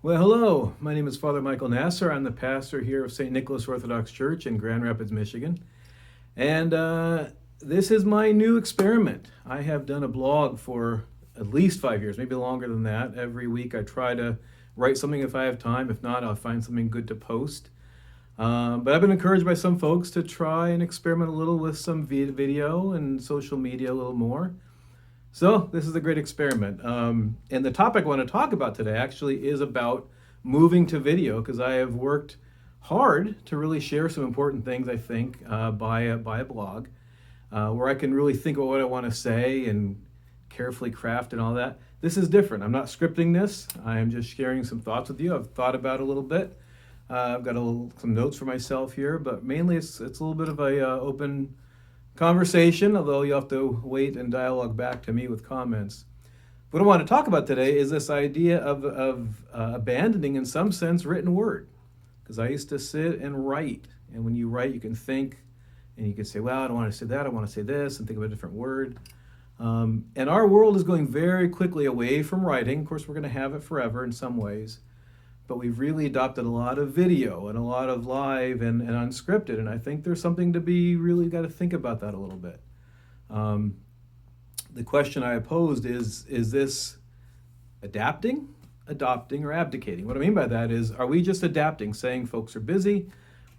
Well, hello. My name is Father Michael Nasser. I'm the pastor here of St. Nicholas Orthodox Church in Grand Rapids, Michigan. And this is my new experiment. I have done a blog for at least 5 years, maybe longer than that. Every week I try to write something if I have time. If not, I'll find something good to post. But I've been encouraged by some folks to try and experiment a little with some video and social media a little more. So this is a great experiment. And the topic I want to talk about today actually is about moving to video, because I have worked hard to really share some important things, I think, by a blog, where I can really think about what I want to say and carefully craft and all that. This is different. I'm not scripting this. I am just sharing some thoughts with you. I've thought about it a little bit. I've got some notes for myself here, but mainly it's a little bit of a open conversation, although you have to wait and dialogue back to me with comments. What I want to talk about today is this idea of abandoning, in some sense, written word. Because I used to sit and write, and when you write, you can think, and you can say, well, I don't want to say that, I want to say this, and think of a different word. And our world is going very quickly away from writing. Of course, we're going to have it forever in some ways. But we've really adopted a lot of video and a lot of live and unscripted. And I think there's something to be really got to think about that a little bit. The question I posed is this adapting, adopting, or abdicating? What I mean by that is, are we just adapting, saying folks are busy,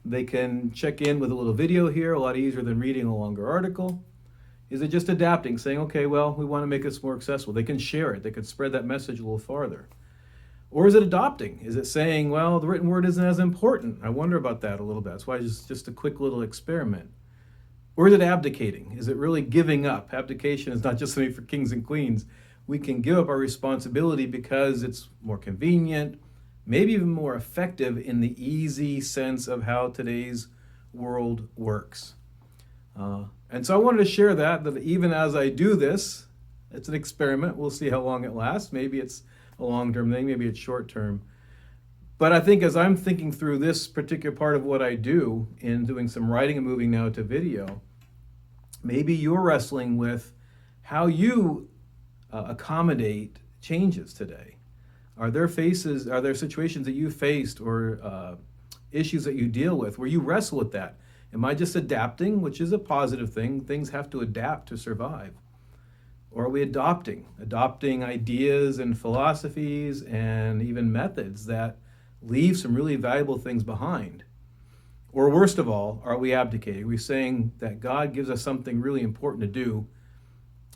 they can check in with a little video here, a lot easier than reading a longer article? Is it just adapting, saying, okay, well, we want to make this more accessible. They can share it. They can spread that message a little farther. Or is it adopting? Is it saying, well, the written word isn't as important? I wonder about that a little bit. That's why it's just a quick little experiment. Or is it abdicating? Is it really giving up? Abdication is not just something for kings and queens. We can give up our responsibility because it's more convenient, maybe even more effective in the easy sense of how today's world works. And so I wanted to share that even as I do this, it's an experiment. We'll see how long it lasts. Maybe it's a long-term thing, maybe it's short-term. But I think as I'm thinking through this particular part of what I do in doing some writing and moving now to video, maybe you're wrestling with how you accommodate changes today. Are there situations that you faced or issues that you deal with where you wrestle with that? Am I just adapting, which is a positive thing? Things have to adapt to survive. Or are we adopting ideas and philosophies and even methods that leave some really valuable things behind? Or worst of all, are we abdicating? Are we saying that God gives us something really important to do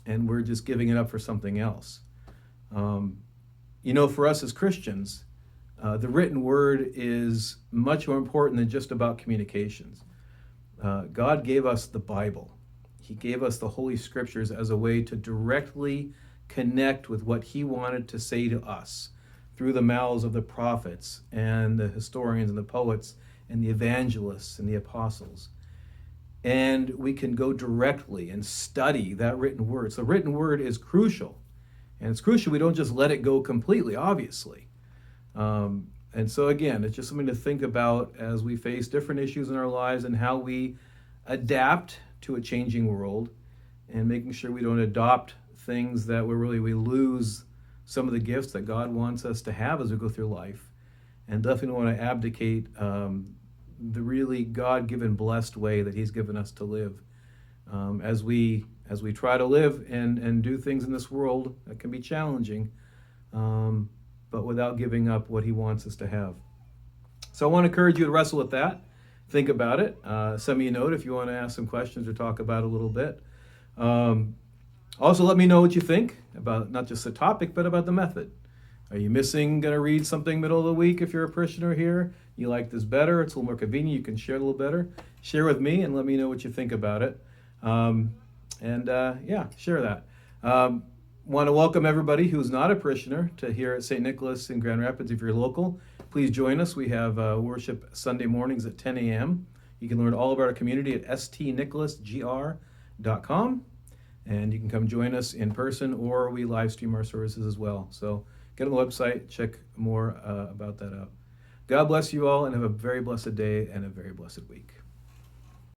and we're just giving it up for something else? For us as Christians, the written word is much more important than just about communications. God gave us the Bible. He gave us the Holy Scriptures as a way to directly connect with what he wanted to say to us through the mouths of the prophets and the historians and the poets and the evangelists and the apostles. And we can go directly and study that written word. So written word is crucial. And it's crucial we don't just let it go completely, obviously. And so again, it's just something to think about as we face different issues in our lives and how we adapt to a changing world, and making sure we don't adopt things that we lose some of the gifts that God wants us to have as we go through life, and definitely want to abdicate the really God-given blessed way that he's given us to live as we try to live and do things in this world that can be challenging, but without giving up what he wants us to have. So I want to encourage you to wrestle with that. Think about it. Send me a note if you want to ask some questions or talk about it a little bit. Also, let me know what you think about not just the topic, but about the method. Are you going to read something middle of the week if you're a parishioner here? You like this better? It's a little more convenient. You can share a little better. Share with me and let me know what you think about it. Share that. Want to welcome everybody who's not a parishioner to here at St. Nicholas in Grand Rapids. If you're local, please join us. We have worship Sunday mornings at 10 a.m. You can learn all about our community at stnicholasgr.com. And you can come join us in person, or we live stream our services as well. So get on the website, check more about that out. God bless you all, and have a very blessed day and a very blessed week.